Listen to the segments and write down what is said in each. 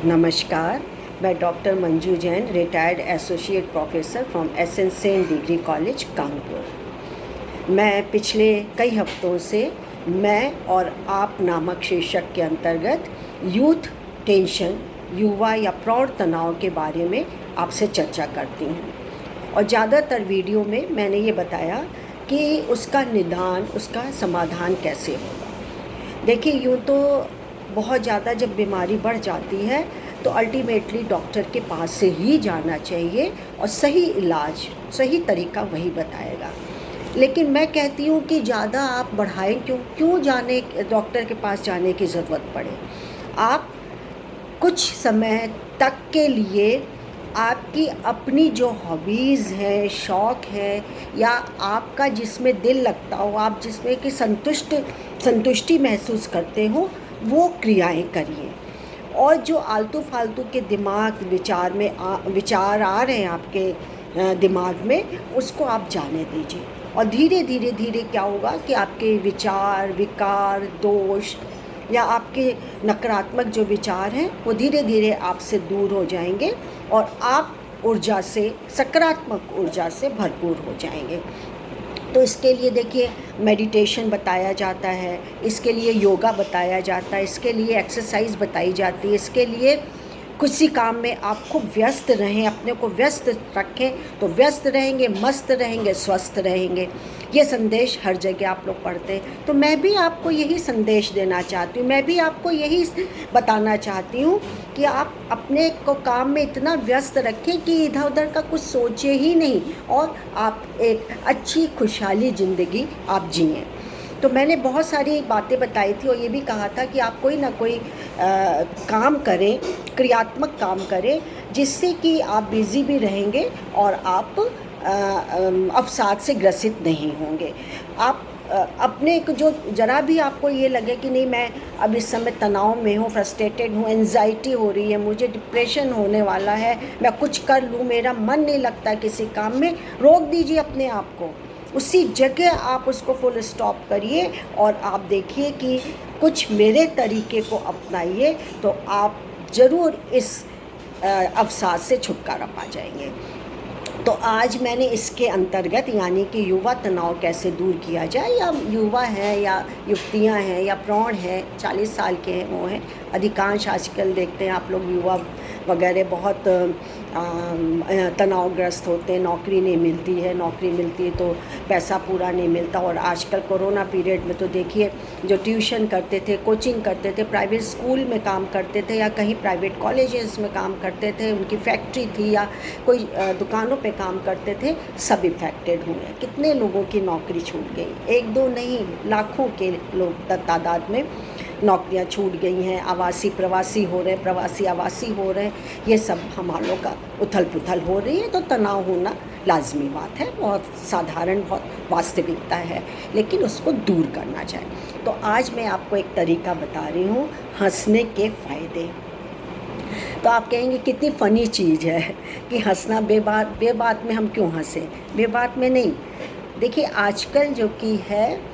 नमस्कार, मैं doctor Manju Jain, retired associate professor from SN Sen degree college Kanpur. मैं पिछले कई हफ्तों से मैं और आप नामक शीर्षक के अंतर्गत यूथ टेंशन, युवा या प्रौढ़ तनाव के बारे में आपसे चर्चा करती हूँ। और ज़्यादातर वीडियो में मैंने ये बताया कि उसका निदान, उसका समाधान कैसे होगा। देखिए, यूँ तो बहुत ज़्यादा जब बीमारी बढ़ जाती है तो अल्टीमेटली डॉक्टर के पास से ही जाना चाहिए और सही इलाज, सही तरीका वही बताएगा। लेकिन मैं कहती हूँ कि ज़्यादा आप बढ़ाएं क्यों जाने डॉक्टर के पास जाने की ज़रूरत पड़े। आप कुछ समय तक के लिए आपकी अपनी जो हॉबीज़ हैं, शौक़ हैं, या आपका जिसमें दिल लगता हो, आप जिसमें कि संतुष्टि महसूस करते हो, वो क्रियाएं करिए। और जो आलतू फालतू के विचार आ रहे हैं आपके दिमाग में, उसको आप जाने दीजिए। और धीरे क्या होगा कि आपके विचार, विकार, दोष या आपके नकारात्मक जो विचार हैं वो धीरे धीरे आपसे दूर हो जाएंगे और आप सकारात्मक ऊर्जा से भरपूर हो जाएंगे। तो इसके लिए देखिए, मेडिटेशन बताया जाता है, इसके लिए योगा बताया जाता है, इसके लिए एक्सरसाइज बताई जाती है, इसके लिए किसी काम में आप खूब व्यस्त रहें, अपने को व्यस्त रखें, तो व्यस्त रहेंगे, मस्त रहेंगे, स्वस्थ रहेंगे। ये संदेश हर जगह आप लोग पढ़ते हैं। तो मैं भी आपको यही संदेश देना चाहती हूँ, मैं भी आपको यही बताना चाहती हूँ कि आप अपने को काम में इतना व्यस्त रखें कि इधर उधर का कुछ सोचें ही नहीं और आप एक अच्छी खुशहाली ज़िंदगी आप जिएं। तो मैंने बहुत सारी बातें बताई थी और ये भी कहा था कि आप कोई ना कोई काम करें, क्रियात्मक काम करें, जिससे कि आप बिज़ी भी रहेंगे और आप अवसाद से ग्रसित नहीं होंगे। आप अपने को जो ज़रा भी आपको ये लगे कि नहीं, मैं अब इस समय तनाव में हूँ, फ्रस्ट्रेटेड हूँ, एंजाइटी हो रही है, मुझे डिप्रेशन होने वाला है, मैं कुछ कर लूँ, मेरा मन नहीं लगता किसी काम में, रोक दीजिए अपने आप को। उसी जगह आप उसको फुल स्टॉप करिए और आप देखिए कि कुछ मेरे तरीके को अपनाइए तो आप ज़रूर इस अवसाद से छुटकारा पा जाएंगे। तो आज मैंने इसके अंतर्गत, यानी कि युवा तनाव कैसे दूर किया जाए, या युवा हैं या युवतियां हैं या प्रौढ़ हैं, 40 साल के हैं वो हैं, अधिकांश आजकल देखते हैं आप लोग युवा वगैरह बहुत तनावग्रस्त होते हैं। नौकरी नहीं मिलती है, नौकरी मिलती है तो पैसा पूरा नहीं मिलता। और आजकल कोरोना पीरियड में तो देखिए, जो ट्यूशन करते थे, कोचिंग करते थे, प्राइवेट स्कूल में काम करते थे या कहीं प्राइवेट कॉलेजेस में काम करते थे, उनकी फैक्ट्री थी या कोई दुकानों पे काम करते थे, सब इफेक्टेड हुए। कितने लोगों की नौकरी छूट गई, एक दो नहीं, लाखों के लोग तादाद में नौकरियां छूट गई हैं। आवासी प्रवासी हो रहे हैं, प्रवासी आवासी हो रहे हैं, ये सब हमालों का उथल पुथल हो रही है। तो तनाव होना लाजमी बात है, बहुत साधारण, बहुत वास्तविकता है, लेकिन उसको दूर करना चाहिए। तो आज मैं आपको एक तरीका बता रही हूँ, हंसने के फ़ायदे। तो आप कहेंगे कितनी फ़नी चीज़ है कि हंसना, बेबात में हम क्यों हंसें, बेबात में नहीं। देखिए, आजकल जो कि है,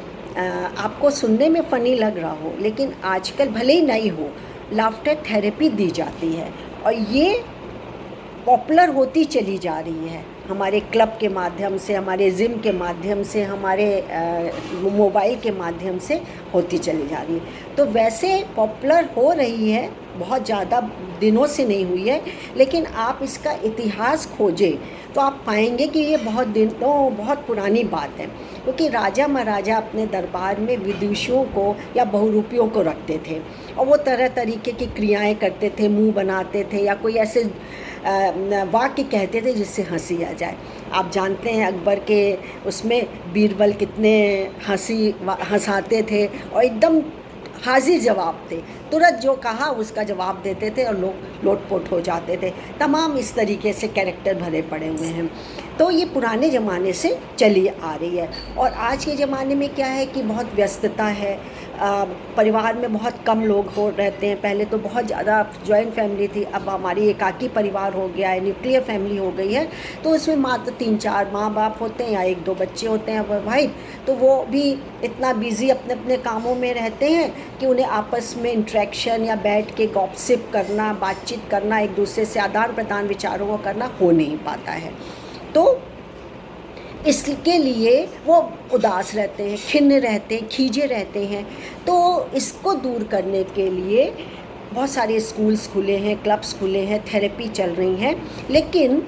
आपको सुनने में फ़नी लग रहा हो, लेकिन आजकल भले ही नहीं हो, लाफ्टर थेरेपी दी जाती है और ये पॉपुलर होती चली जा रही है। हमारे क्लब के माध्यम से, हमारे जिम के माध्यम से, हमारे मोबाइल के माध्यम से होती चली जा रही है। तो वैसे पॉपुलर हो रही है, बहुत ज़्यादा दिनों से नहीं हुई है, लेकिन आप इसका इतिहास खोजें तो आप पाएंगे कि ये बहुत पुरानी बात है। क्योंकि राजा महाराजा अपने दरबार में विदुषियों को या बहुरूपियों को रखते थे और वो तरह तरीके की क्रियाएं करते थे, मुंह बनाते थे या कोई ऐसे वाक्य कहते थे जिससे हंसी आ जाए। आप जानते हैं अकबर के उसमें बीरबल कितने हंसाते थे और एकदम हाजिर जवाब थे, तुरंत जो कहा उसका जवाब देते थे और लोग लोटपोट हो जाते थे। तमाम इस तरीके से कैरेक्टर भरे पड़े हुए हैं। तो ये पुराने ज़माने से चली आ रही है। और आज के ज़माने में क्या है कि बहुत व्यस्तता है, परिवार में बहुत कम लोग रहते हैं। पहले तो बहुत ज़्यादा जॉइंट फैमिली थी, अब हमारी एकाकी परिवार हो गया है, न्यूक्लियर फैमिली हो गई है। तो उसमें मात्र 3-4 माँ बाप होते हैं या 1-2 बच्चे होते हैं भाई। तो वो भी इतना बिज़ी अपने अपने कामों में रहते हैं कि उन्हें आपस में इंटरेक्शन या बैठ के गॉसिप करना, बातचीत करना, एक दूसरे से आदान प्रदान विचारों को करना हो नहीं पाता है। तो इसके लिए वो उदास रहते हैं, खिन्न रहते हैं, खींचे रहते हैं। तो इसको दूर करने के लिए बहुत सारे स्कूल्स खुले हैं, क्लब्स खुले हैं, थेरेपी चल रही हैं। लेकिन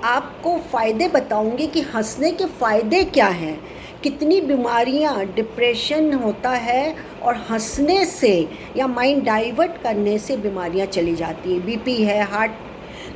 आपको फ़ायदे बताऊंगी कि हंसने के फ़ायदे क्या हैं। कितनी बीमारियां, डिप्रेशन होता है और हंसने से या माइंड डाइवर्ट करने से बीमारियां चली जाती हैं। बीपी है, हार्ट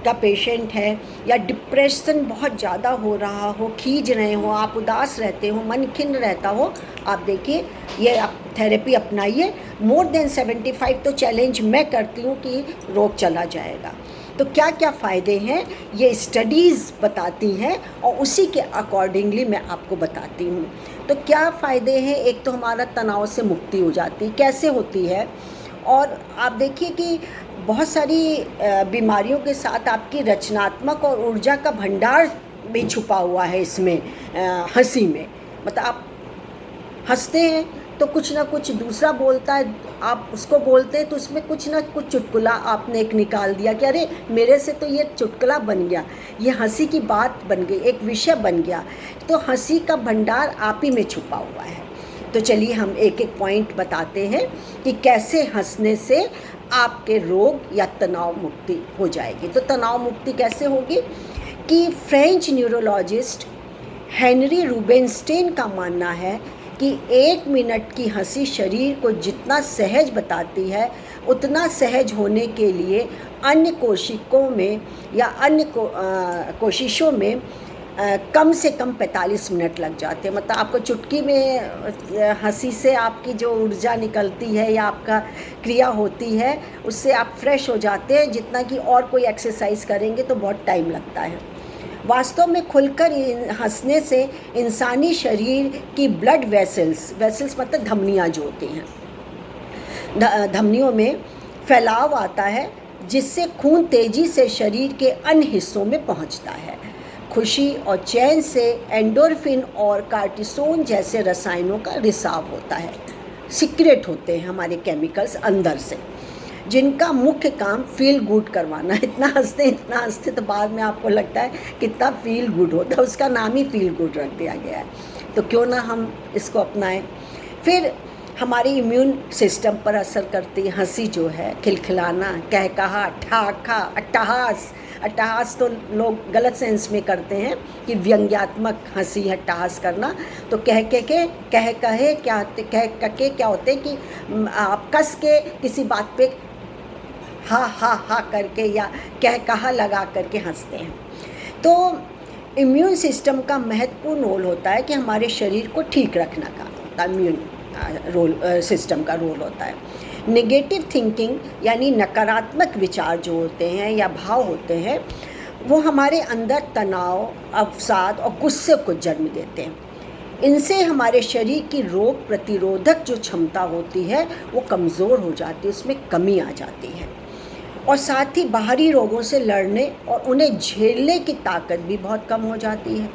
का पेशेंट है, या डिप्रेशन बहुत ज़्यादा हो रहा हो, खींच रहे हो, आप उदास रहते हो, मन खिन्न रहता हो, आप देखिए ये आप थेरेपी अपनाइए। मोर देन 75 तो चैलेंज मैं करती हूँ कि रोग चला जाएगा। तो क्या क्या फ़ायदे हैं ये स्टडीज़ बताती हैं और उसी के अकॉर्डिंगली मैं आपको बताती हूँ। तो क्या फ़ायदे हैं, एक तो हमारा तनाव से मुक्ति हो जाती, कैसे होती है। और आप देखिए कि बहुत सारी बीमारियों के साथ आपकी रचनात्मक और ऊर्जा का भंडार भी छुपा हुआ है इसमें, हंसी में। मतलब आप हंसते हैं तो कुछ ना कुछ दूसरा बोलता है, आप उसको बोलते हैं तो उसमें कुछ ना कुछ चुटकुला आपने एक निकाल दिया कि अरे मेरे से तो ये चुटकुला बन गया, ये हंसी की बात बन गई, एक विषय बन गया। तो हंसी का भंडार आप ही में छुपा हुआ है। तो चलिए हम एक एक पॉइंट बताते हैं कि कैसे हंसने से आपके रोग या तनाव मुक्ति हो जाएगी। तो तनाव मुक्ति कैसे होगी कि फ्रेंच न्यूरोलॉजिस्ट हेनरी रूबेनस्टीन का मानना है कि 1 मिनट की हंसी शरीर को जितना सहज बताती है, उतना सहज होने के लिए अन्य कोशिकों में या अन्य कोशिशों में कम से कम 45 मिनट लग जाते हैं। मतलब आपको चुटकी में हंसी से आपकी जो ऊर्जा निकलती है या आपका क्रिया होती है, उससे आप फ्रेश हो जाते हैं, जितना कि और कोई एक्सरसाइज करेंगे तो बहुत टाइम लगता है। वास्तव में खुलकर हंसने से इंसानी शरीर की ब्लड वेसल्स मतलब धमनियाँ जो होती हैं, धमनियों में फैलाव आता है, जिससे खून तेज़ी से शरीर के अन्य हिस्सों में पहुंचता है। खुशी और चैन से एंडोर्फिन और कार्टिसोन जैसे रसायनों का रिसाव होता है, सीक्रेट होते हैं हमारे केमिकल्स अंदर से, जिनका मुख्य काम फील गुड करवाना। इतना हंसते तो बाद में आपको लगता है कितना फील गुड होता है, उसका नाम ही फील गुड रख दिया गया है। तो क्यों ना हम इसको अपनाएं। फिर हमारी इम्यून सिस्टम पर असर करती है हंसी जो है, खिलखिलाना, कहकहा, ठाठा, अट्टहास तो लोग गलत सेंस में करते हैं कि व्यंग्यात्मक हंसी अट्टहास करना। तो कह के क्या होते हैं कि आप कस के किसी बात पे हा करके या कहकहा लगा करके हंसते हैं। तो इम्यून सिस्टम का महत्वपूर्ण रोल होता है कि हमारे शरीर को ठीक रखना का होता है, इम्यून सिस्टम का रोल होता है। नेगेटिव थिंकिंग यानी नकारात्मक विचार जो होते हैं या भाव होते हैं, वो हमारे अंदर तनाव, अवसाद और गुस्से को जन्म देते हैं। इनसे हमारे शरीर की रोग प्रतिरोधक जो क्षमता होती है वो कमज़ोर हो जाती है, उसमें कमी आ जाती है। और साथ ही बाहरी रोगों से लड़ने और उन्हें झेलने की ताकत भी बहुत कम हो जाती है।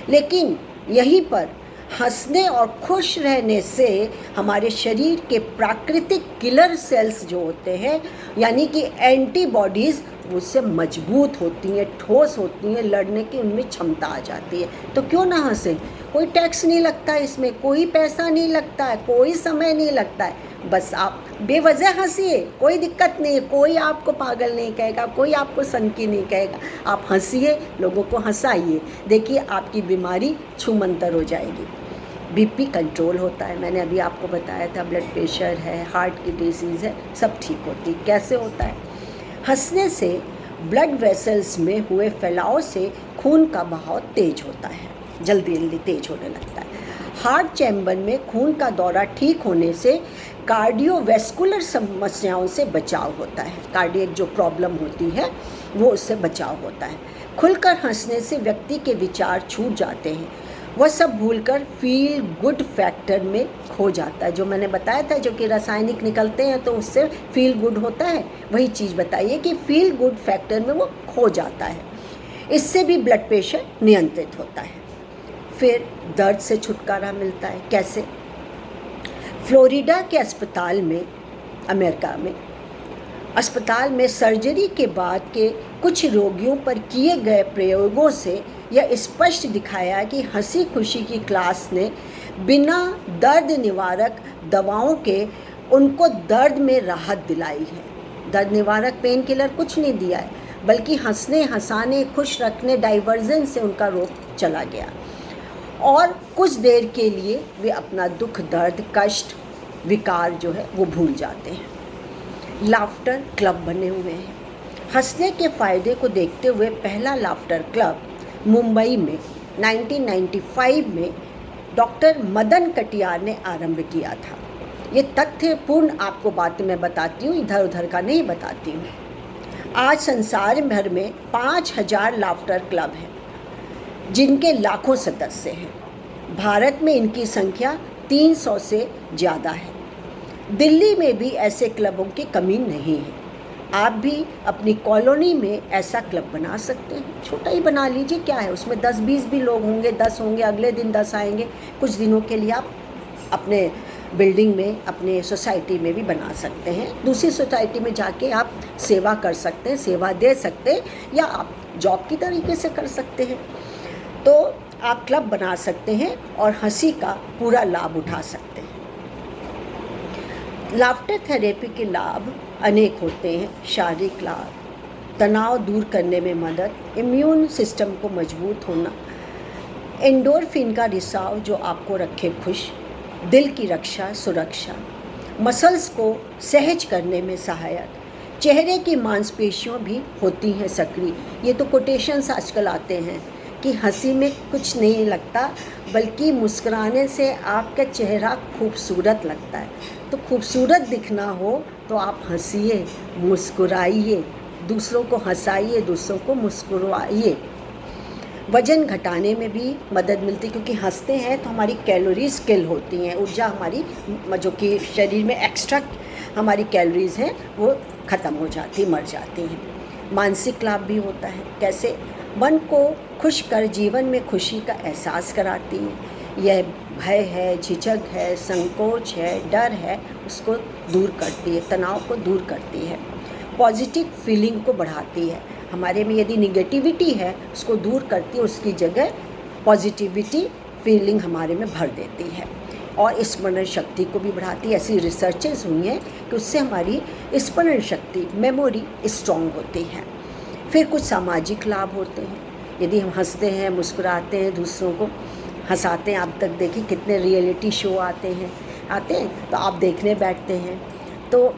लेकिन यहीं पर हंसने और खुश रहने से हमारे शरीर के प्राकृतिक किलर सेल्स जो होते हैं, यानी कि एंटीबॉडीज़, उससे मजबूत होती हैं, ठोस होती हैं, लड़ने की उनमें क्षमता आ जाती है। तो क्यों ना हंसें। कोई टैक्स नहीं लगता है इसमें, कोई पैसा नहीं लगता है, कोई समय नहीं लगता है, बस आप बेवजह हंसिए, कोई दिक्कत नहीं है, कोई आपको पागल नहीं कहेगा, कोई आपको सनकी नहीं कहेगा। आप हंसिए, लोगों को हंसाइए, देखिए आपकी बीमारी छूमंतर हो जाएगी। बीपी कंट्रोल होता है, मैंने अभी आपको बताया था, ब्लड प्रेशर है, हार्ट की डिजीज़ है, सब ठीक होती है। कैसे होता है? हंसने से ब्लड वेसल्स में हुए फैलाव से खून का बहाव तेज होता है, जल्दी तेज होने लगता है। हार्ट चैम्बर में खून का दौरा ठीक होने से कार्डियोवैस्कुलर समस्याओं से बचाव होता है, कार्डियक जो प्रॉब्लम होती है वो उससे बचाव होता है। खुलकर हंसने से व्यक्ति के विचार छूट जाते हैं, वह सब भूलकर फील गुड फैक्टर में खो जाता है। जो मैंने बताया था, जो कि रासायनिक निकलते हैं तो उससे फील गुड होता है, वही चीज़ बताइए कि फील गुड फैक्टर में वो खो जाता है। इससे भी ब्लड प्रेशर नियंत्रित होता है। फिर दर्द से छुटकारा मिलता है। कैसे? फ्लोरिडा के अस्पताल में, अमेरिका में अस्पताल में सर्जरी के बाद के कुछ रोगियों पर किए गए प्रयोगों से यह स्पष्ट दिखाया कि हंसी खुशी की क्लास ने बिना दर्द निवारक दवाओं के उनको दर्द में राहत दिलाई है। दर्द निवारक पेन किलर कुछ नहीं दिया है, बल्कि हंसने, हंसाने, खुश रखने, डाइवर्जन से उनका रोग चला गया और कुछ देर के लिए वे अपना दुख, दर्द, कष्ट, विकार जो है वो भूल जाते हैं। लाफ्टर क्लब बने हुए हैं। हंसने के फ़ायदे को देखते हुए पहला लाफ्टर क्लब मुंबई में 1995 में डॉक्टर मदन कटियार ने आरंभ किया था। ये तथ्यपूर्ण आपको बातें मैं बताती हूँ, इधर उधर का नहीं बताती हूँ। आज संसार भर में 5000 लाफ्टर क्लब हैं, जिनके लाखों सदस्य हैं। भारत में इनकी संख्या 300 से ज़्यादा है। दिल्ली में भी ऐसे क्लबों की कमी नहीं है। आप भी अपनी कॉलोनी में ऐसा क्लब बना सकते हैं। छोटा ही बना लीजिए, क्या है उसमें, 10-20 भी लोग होंगे, 10 होंगे, अगले दिन 10 आएंगे। कुछ दिनों के लिए आप अपने बिल्डिंग में, अपने सोसाइटी में भी बना सकते हैं। दूसरी सोसाइटी में जाके आप सेवा कर सकते हैं, सेवा दे सकते हैं, या आप जॉब की तरीके से कर सकते हैं। तो आप क्लब बना सकते हैं और हंसी का पूरा लाभ उठा सकते हैं। लाफ्टर थेरेपी के लाभ अनेक होते हैं। शारीरिक लाभ, तनाव दूर करने में मदद, इम्यून सिस्टम को मजबूत होना, एंडोर्फिन का रिसाव जो आपको रखे खुश, दिल की रक्षा, सुरक्षा, मसल्स को सहज करने में सहायक, चेहरे की मांसपेशियों भी होती हैं सक्रिय। ये तो कोटेशंस आजकल आते हैं कि हंसी में कुछ नहीं लगता, बल्कि मुस्कुराने से आपका चेहरा खूबसूरत लगता है। तो खूबसूरत दिखना हो तो आप हंसिए, मुस्कुराइए, दूसरों को हंसाइए, दूसरों को मुस्कुराइए। वज़न घटाने में भी मदद मिलती है, क्योंकि हंसते हैं तो हमारी कैलोरीज किल होती हैं, ऊर्जा हमारी जो कि शरीर में एक्स्ट्रा हमारी कैलोरीज हैं वो ख़त्म हो जाती, मर जाती हैं। मानसिक लाभ भी होता है। कैसे? मन को खुश कर जीवन में खुशी का एहसास कराती है। यह भय है, झिझक है, संकोच है, डर है, उसको दूर करती है, तनाव को दूर करती है, पॉजिटिव फीलिंग को बढ़ाती है। हमारे में यदि निगेटिविटी है उसको दूर करती है, उसकी जगह पॉजिटिविटी फीलिंग हमारे में भर देती है और स्मरण शक्ति को भी बढ़ाती है। ऐसी रिसर्चेस हुई हैं कि उससे हमारी स्मरण शक्ति, मेमोरी स्ट्रॉन्ग होती है। फिर कुछ सामाजिक लाभ होते हैं। यदि हम हंसते हैं, मुस्कुराते हैं, दूसरों को हंसाते हैं, आप तक देखिए कितने रियलिटी शो आते हैं तो आप देखने बैठते हैं, तो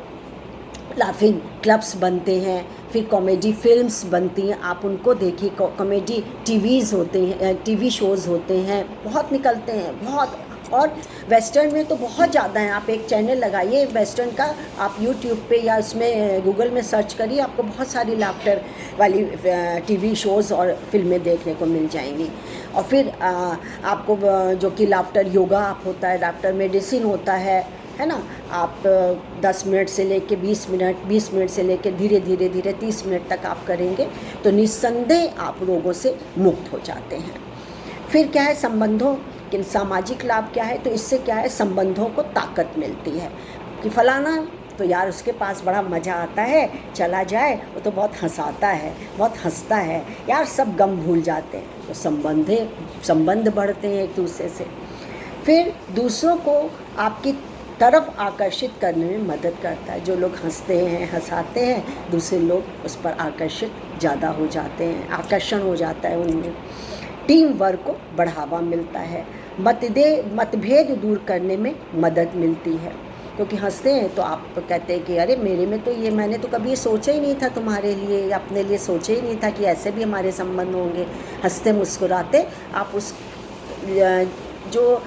लाफिंग क्लब्स बनते हैं। फिर कॉमेडी फिल्म्स बनती हैं, आप उनको देखिए। कॉमेडी टीवीज़ होते हैं, टीवी शोज़ होते हैं, बहुत निकलते हैं, बहुत। और वेस्टर्न में तो बहुत ज़्यादा हैं। आप एक चैनल लगाइए वेस्टर्न का, आप यूट्यूब पे या उसमें गूगल में सर्च करिए, आपको बहुत सारी लाफ्टर वाली टीवी शोज़ और फिल्में देखने को मिल जाएंगी। और फिर आपको जो कि लाफ्टर योगा आप होता है, लाफ्टर मेडिसिन होता है ना। आप 10 मिनट से लेके 20 मिनट, 20 मिनट से लेके धीरे धीरे 30 मिनट तक आप करेंगे तो निस्संदेह आप रोगों से मुक्त हो जाते हैं। फिर क्या है? संबंधों के सामाजिक लाभ क्या है? तो इससे क्या है, संबंधों को ताकत मिलती है कि फलाना तो यार उसके पास बड़ा मज़ा आता है, चला जाए वो तो बहुत हंसाता है, बहुत हंसता है यार, सब गम भूल जाते हैं। तो संबंध बढ़ते हैं एक दूसरे से। फिर दूसरों को आपकी तरफ आकर्षित करने में मदद करता है। जो लोग हंसते हैं, हंसाते हैं, दूसरे लोग उस पर आकर्षित ज़्यादा हो जाते हैं, आकर्षण हो जाता है उनमें। टीम वर्क को बढ़ावा मिलता है। मतभेद दूर करने में मदद मिलती है, क्योंकि हंसते हैं तो आप कहते हैं कि अरे मेरे में तो ये, मैंने तो कभी ये सोचा ही नहीं था तुम्हारे लिए, या अपने लिए सोचा ही नहीं था कि ऐसे भी हमारे संबंध होंगे। हंसते मुस्कुराते आप उस जो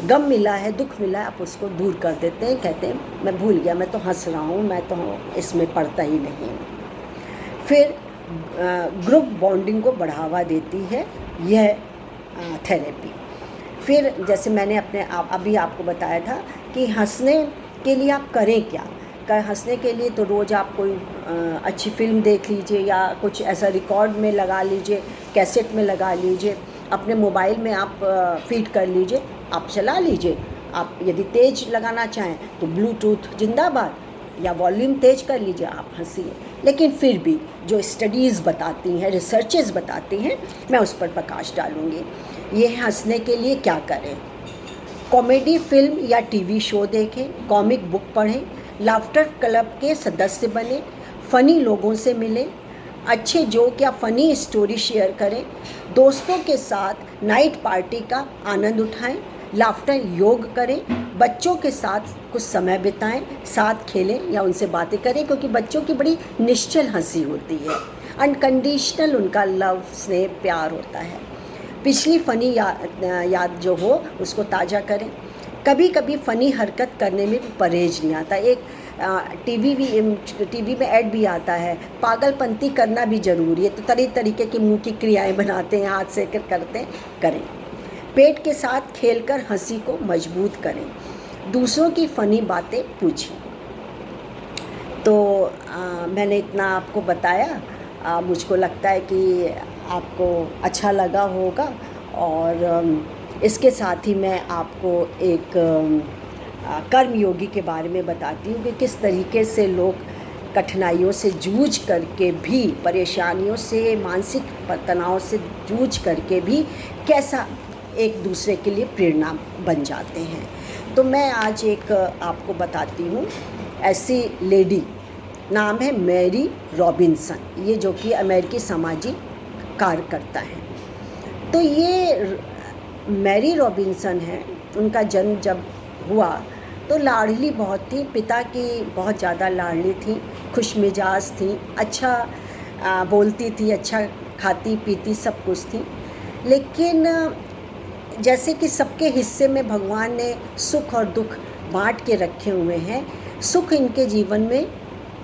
गम मिला है, दुख मिला है, आप उसको दूर कर देते हैं। कहते हैं मैं भूल गया, मैं तो हंस रहा हूँ, मैं तो इसमें पड़ता ही नहीं हूँ। फिर ग्रुप बॉन्डिंग को बढ़ावा देती है यह थेरेपी। फिर जैसे मैंने अभी आपको बताया था कि हंसने के लिए आप करें क्या। हंसने के लिए तो रोज़ आप कोई अच्छी फ़िल्म देख लीजिए या कुछ ऐसा रिकॉर्ड में लगा लीजिए, कैसेट में लगा लीजिए, अपने मोबाइल में आप फीड कर लीजिए, आप चला लीजिए। आप यदि तेज़ लगाना चाहें तो ब्लूटूथ जिंदाबाद, या वॉल्यूम तेज़ कर लीजिए, आप हंसिए। लेकिन फिर भी जो स्टडीज़ बताती हैं, रिसर्चेस बताती हैं, मैं उस पर प्रकाश डालूँगी। ये हंसने के लिए क्या करें। कॉमेडी फिल्म या टीवी शो देखें, कॉमिक बुक पढ़ें, लाफ्टर क्लब के सदस्य बने, फ़नी लोगों से मिलें, अच्छे जोक या फ़नी स्टोरी शेयर करें, दोस्तों के साथ नाइट पार्टी का आनंद उठाएं, लाफ्टर योग करें, बच्चों के साथ कुछ समय बिताएं, साथ खेलें या उनसे बातें करें, क्योंकि बच्चों की बड़ी निश्चल हंसी होती है, अनकंडीशनल उनका लव, स्नेह, प्यार होता है। पिछली फ़नी याद जो हो उसको ताज़ा करें। कभी कभी फ़नी हरकत करने में भी परहेज नहीं आता। एक टीवी में ऐड भी आता है, पागलपंती करना भी ज़रूरी है, तो तरह तरीके की मुंह की क्रियाएं बनाते हैं, हाथ से करते हैं, करें। पेट के साथ खेलकर हंसी को मजबूत करें, दूसरों की फ़नी बातें पूछें। तो मैंने इतना आपको बताया। मुझको लगता है कि आपको अच्छा लगा होगा, और इसके साथ ही मैं आपको एक कर्मयोगी के बारे में बताती हूँ कि किस तरीके से लोग कठिनाइयों से जूझ करके भी, परेशानियों से, मानसिक तनाव से जूझ करके भी कैसा एक दूसरे के लिए प्रेरणा बन जाते हैं। तो मैं आज एक आपको बताती हूँ ऐसी लेडी, नाम है मैरी रॉबिन्सन, ये जो कि अमेरिकी सामाजिक कार्यकर्ता हैं। तो ये मैरी रॉबिन्सन है, उनका जन्म जब हुआ तो लाडली बहुत थी, पिता की बहुत ज़्यादा लाडली थी, खुशमिजाज थी, अच्छा बोलती थी, अच्छा खाती पीती सब कुछ थी। लेकिन जैसे कि सबके हिस्से में भगवान ने सुख और दुख बांट के रखे हुए हैं, सुख इनके जीवन में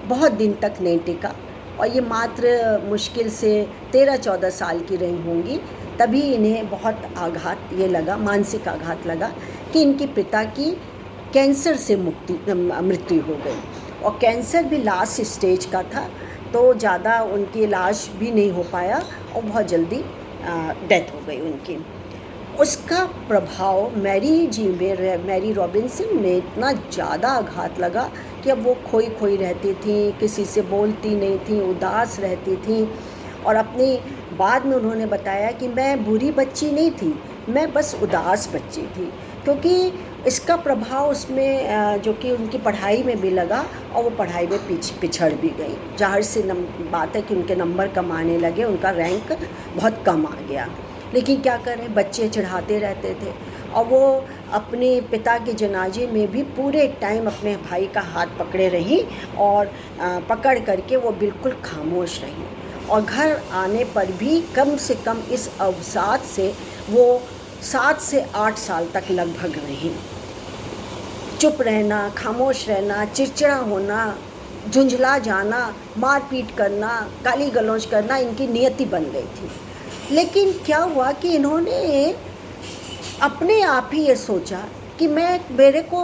बहुत दिन तक नहीं टिका, और ये मात्र मुश्किल से 13-14 साल की रही होंगी, तभी इन्हें बहुत आघात ये लगा, मानसिक आघात लगा कि इनके पिता की कैंसर से मृत्यु हो गई, और कैंसर भी लास्ट स्टेज का था, तो ज़्यादा उनकी इलाज भी नहीं हो पाया और बहुत जल्दी डेथ हो गई उनकी। उसका प्रभाव मैरी रॉबिन्सन में इतना ज़्यादा आघात लगा कि अब वो खोई खोई रहती थी, किसी से बोलती नहीं थी, उदास रहती थी। और अपनी बाद में उन्होंने बताया कि मैं बुरी बच्ची नहीं थी, मैं बस उदास बच्ची थी, क्योंकि इसका प्रभाव उसमें जो कि उनकी पढ़ाई में भी लगा, और वो पढ़ाई में पिछड़ भी गई। ज़ाहिर सी बात है कि उनके नंबर कम आने लगे, उनका रैंक बहुत कम आ गया। लेकिन क्या करें, बच्चे चढ़ाते रहते थे, और वो अपने पिता के जनाजे में भी पूरे टाइम अपने भाई का हाथ पकड़े रही, और पकड़ करके वो बिल्कुल खामोश रही, और घर आने पर भी कम से कम इस अवसाद से वो 7 से 8 साल तक लगभग रही। चुप रहना, खामोश रहना, चिड़चिड़ा होना, झुंझला जाना, मारपीट करना, गाली गलौज करना इनकी नियति बन गई थी। लेकिन क्या हुआ कि इन्होंने अपने आप ही ये सोचा कि मेरे को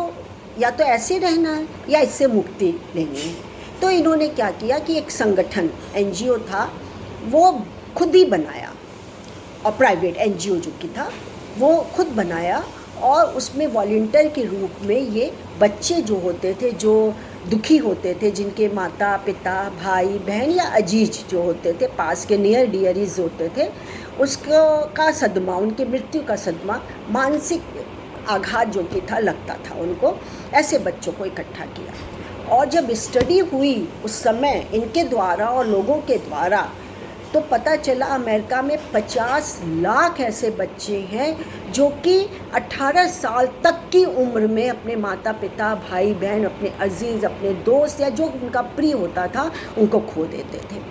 या तो ऐसे रहना है या इससे मुक्ति लेनी है। तो इन्होंने क्या किया कि एक संगठन, एनजीओ था, वो खुद ही बनाया, और प्राइवेट एनजीओ जो कि था वो खुद बनाया, और उसमें वॉलंटियर के रूप में ये बच्चे जो होते थे, जो दुखी होते थे, जिनके माता पिता, भाई बहन या अजीज जो होते थे, पास के नियर डियरीज होते थे, उसको का सदमा, उनकी मृत्यु का सदमा, मानसिक आघात जो कि था लगता था उनको, ऐसे बच्चों को इकट्ठा किया। और जब स्टडी हुई उस समय इनके द्वारा और लोगों के द्वारा, तो पता चला अमेरिका में 50 लाख ऐसे बच्चे हैं जो कि 18 साल तक की उम्र में अपने माता पिता, भाई बहन, अपने अजीज़, अपने दोस्त या जो उनका प्रिय होता था उनको खो देते थे।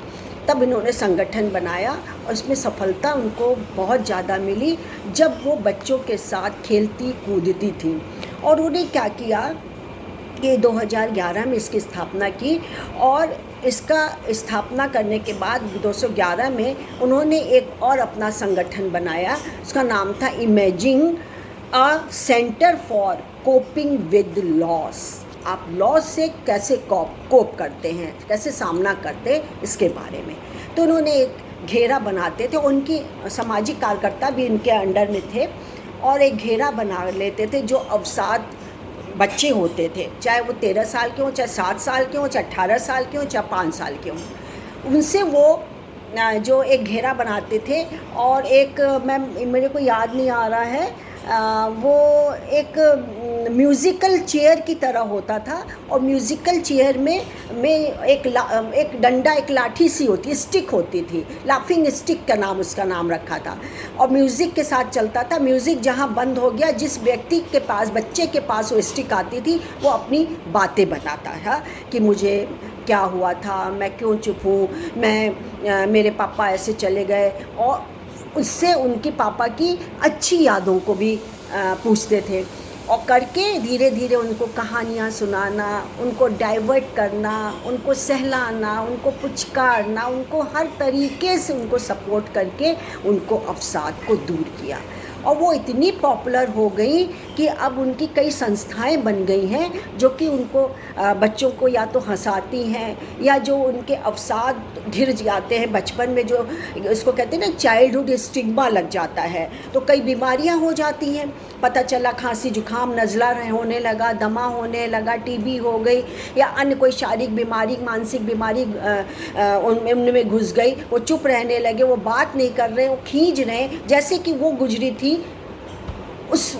तब इन्होंने संगठन बनाया, और इसमें सफलता उनको बहुत ज़्यादा मिली जब वो बच्चों के साथ खेलती कूदती थी। और उन्हें क्या किया कि 2011 में इसकी स्थापना की, और इसका स्थापना करने के बाद 2011 में उन्होंने एक और अपना संगठन बनाया, उसका नाम था imaging a centre for coping with loss. आप लॉस से कैसे कोप करते हैं, कैसे सामना करते हैं, इसके बारे में। तो उन्होंने एक घेरा बनाते थे, उनकी सामाजिक कार्यकर्ता भी इनके अंडर में थे, और एक घेरा बना लेते थे जो अवसाद बच्चे होते थे, चाहे वो 13 साल के हों, चाहे 7 साल के हों, चाहे 18 साल के हों, चाहे 5 साल के हों। उनसे वो जो एक घेरा बनाते थे, और एक मेरे को याद नहीं आ रहा है, वो एक म्यूज़िकल चेयर की तरह होता था, और म्यूज़िकल चेयर में एक डंडा, एक लाठी सी होती, स्टिक होती थी, लाफिंग स्टिक का नाम उसका नाम रखा था, और म्यूज़िक के साथ चलता था। म्यूज़िक जहाँ बंद हो गया, जिस व्यक्ति के पास, बच्चे के पास वो स्टिक आती थी, वो अपनी बातें बताता था कि मुझे क्या हुआ था, मैं क्यों चुप हूँ, मेरे पापा ऐसे चले गए, और उससे उनके पापा की अच्छी यादों को भी पूछते थे, और करके धीरे धीरे उनको कहानियाँ सुनाना, उनको डाइवर्ट करना, उनको सहलाना, उनको पुचकारना, उनको हर तरीके से उनको सपोर्ट करके उनको अवसाद को दूर किया। और वो इतनी पॉपुलर हो गई कि अब उनकी कई संस्थाएं बन गई हैं जो कि उनको बच्चों को या तो हंसाती हैं, या जो उनके अवसाद घिर जाते हैं बचपन में, जो इसको कहते हैं ना चाइल्डहुड स्टिग्मा लग जाता है, तो कई बीमारियां हो जाती हैं। पता चला खांसी जुकाम नज़ला होने लगा, दमा होने लगा, टीबी हो गई, या अन्य कोई शारीरिक बीमारी, मानसिक बीमारी उनमें घुस गई। वो चुप रहने लगे, वो बात नहीं कर रहे, वो खींच रहे, जैसे कि वो गुजरी थी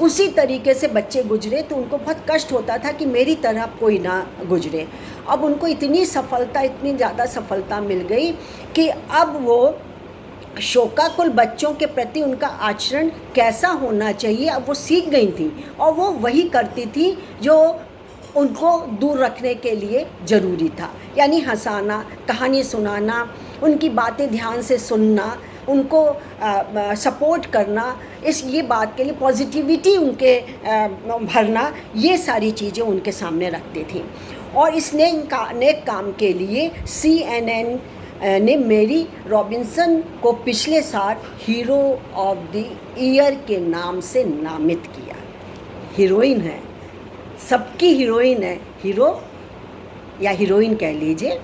उसी तरीके से बच्चे गुजरे। तो उनको बहुत कष्ट होता था कि मेरी तरह कोई ना गुजरे। अब उनको इतनी सफलता, इतनी ज़्यादा सफलता मिल गई कि अब वो शोकाकुल बच्चों के प्रति उनका आचरण कैसा होना चाहिए अब वो सीख गई थी, और वो वही करती थी जो उनको दूर रखने के लिए ज़रूरी था, यानी हंसाना, कहानी सुनाना, उनकी बातें ध्यान से सुनना, उनको सपोर्ट करना, ये बात के लिए पॉजिटिविटी उनके भरना, ये सारी चीज़ें उनके सामने रखती थी। और इस नेक काम के लिए CNN ने मेरी रॉबिन्सन को पिछले साल हीरो ऑफ द ईयर के नाम से नामित किया। हीरोइन है, सबकी हीरोइन है, हीरो या हीरोइन कह लीजिए,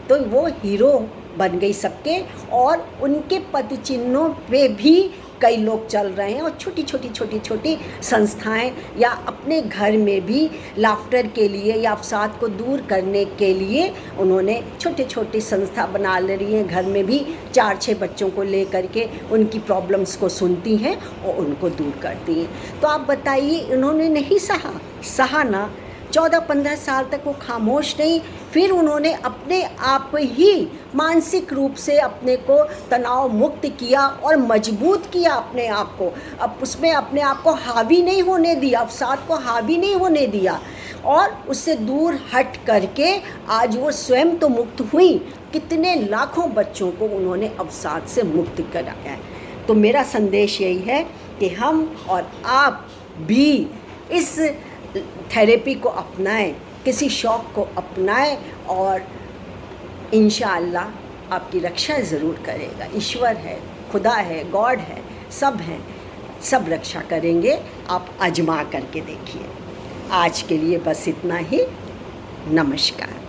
तो वो हीरो बन गई सबके। और उनके पद चिन्हों पे भी कई लोग चल रहे हैं, और छोटी छोटी संस्थाएं, या अपने घर में भी लाफ्टर के लिए या अवसाद को दूर करने के लिए उन्होंने छोटी संस्था बना ले रही हैं। घर में भी 4-6 बच्चों को ले करके उनकी प्रॉब्लम्स को सुनती हैं और उनको दूर करती हैं। तो आप बताइए, इन्होंने नहीं सहा ना, 14-15 साल तक वो खामोश नहीं, फिर उन्होंने अपने आप ही मानसिक रूप से अपने को तनाव मुक्त किया और मजबूत किया अपने आप को। अब उसमें अपने आप को हावी नहीं होने दिया, अवसाद को हावी नहीं होने दिया, और उससे दूर हट करके आज वो स्वयं तो मुक्त हुई, कितने लाखों बच्चों को उन्होंने अवसाद से मुक्त कराया है। तो मेरा संदेश यही है कि हम और आप भी इस थेरेपी को अपनाएं, किसी शौक़ को अपनाएं, और इंशाअल्लाह आपकी रक्षा ज़रूर करेगा। ईश्वर है, खुदा है, गॉड है, सब हैं, सब रक्षा करेंगे। आप आजमा करके देखिए। आज के लिए बस इतना ही। नमस्कार।